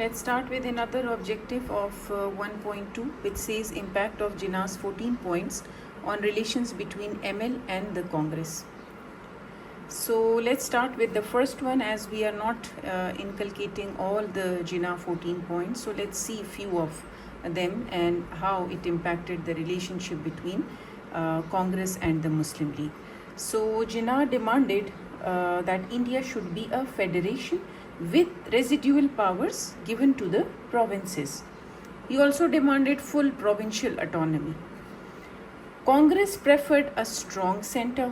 Let's start with another objective of 1.2, which says impact of Jinnah's 14 points on relations between ML and the Congress. So let's start with the first one, as we are not inculcating all the Jinnah 14 points. So let's see few of them and how it impacted the relationship between Congress and the Muslim League. So Jinnah demanded that India should be a federation with residual powers given to the provinces. He also demanded full provincial autonomy. Congress preferred a strong center,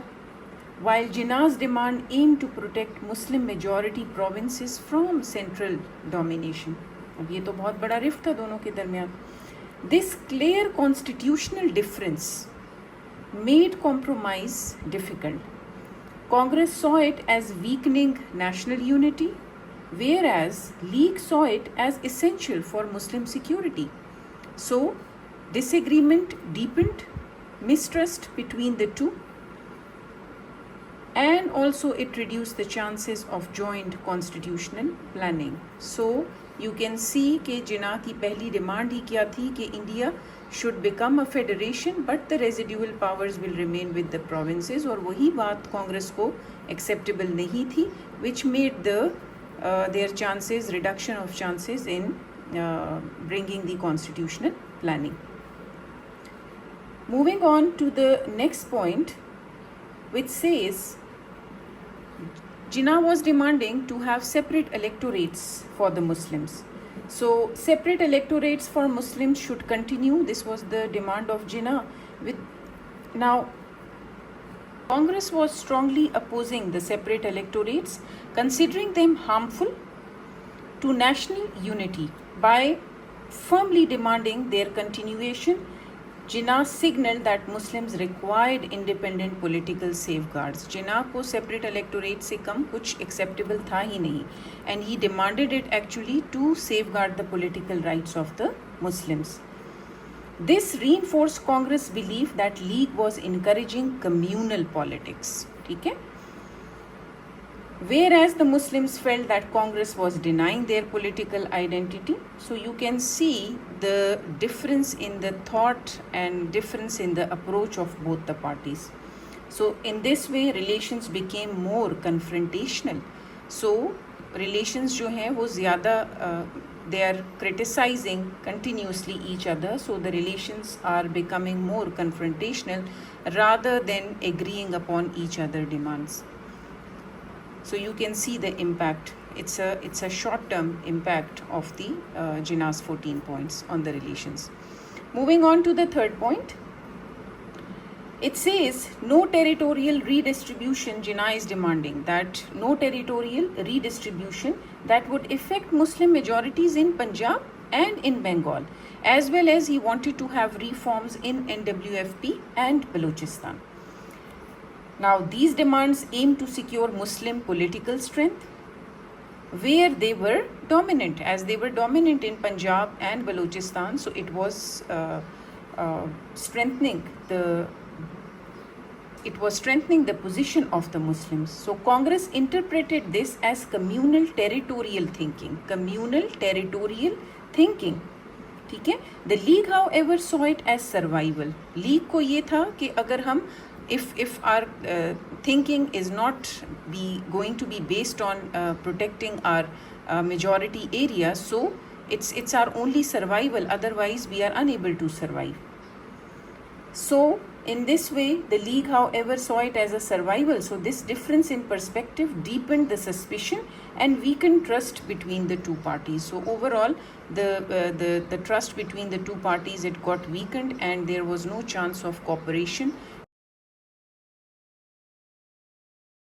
while Jinnah's demand aimed to protect Muslim majority provinces from central domination. अब ये तो बहुत बड़ा rift था दोनों के दरमियान. This clear constitutional difference made compromise difficult. Congress saw it as weakening national unity, whereas League saw it as essential for Muslim security. So, disagreement deepened, mistrust between the two, and also it reduced the chances of joint constitutional planning. So, you can see कि जिन्ना की पहली demand ही क्या थी कि India should become a federation, but the residual powers will remain with the provinces. और वही बात कांग्रेस को acceptable नहीं थी, which made their chances, reduction of chances in bringing the constitutional planning. Moving on to the next point, which says Jinnah was demanding to have separate electorates for the Muslims. So separate electorates for Muslims should continue. This was the demand of Jinnah. Now, Congress was strongly opposing the separate electorates, considering them harmful to national unity. By firmly demanding their continuation, Jinnah signaled that Muslims required independent political safeguards. Jinnah को separate electorate से कम कुछ acceptable था ही नहीं, and he demanded it actually to safeguard the political rights of the Muslims. This reinforced Congress' belief that League was encouraging communal politics. ठीक है? Whereas the Muslims felt that Congress was denying their political identity. So you can see the difference in the thought and difference in the approach of both the parties. So in this way, relations became more confrontational. So relations जो हैं वो ज़्यादा they are criticizing continuously each other. So the relations are becoming more confrontational rather than agreeing upon each other demands. So you can see the impact. It's a short-term impact of the Jinnah's 14 points on the relations. Moving on to the third point. It says no territorial redistribution. Jinnah is demanding that no territorial redistribution that would affect Muslim majorities in Punjab and in Bengal, as well as he wanted to have reforms in NWFP and Balochistan. Now, these demands aim to secure Muslim political strength where they were dominant, as they were dominant in Punjab and Balochistan. So it was strengthening the position of the Muslims. So Congress interpreted this as communal territorial thinking. ठीक है? The League, however, saw it as survival. League को ये था कि अगर हम if our thinking is not going to be based on protecting our majority area, so it's our only survival, otherwise we are unable to survive. So in this way, the League, however, saw it as a survival. So this difference in perspective deepened the suspicion and weakened trust between the two parties. So overall, the trust between the two parties, it got weakened, and there was no chance of cooperation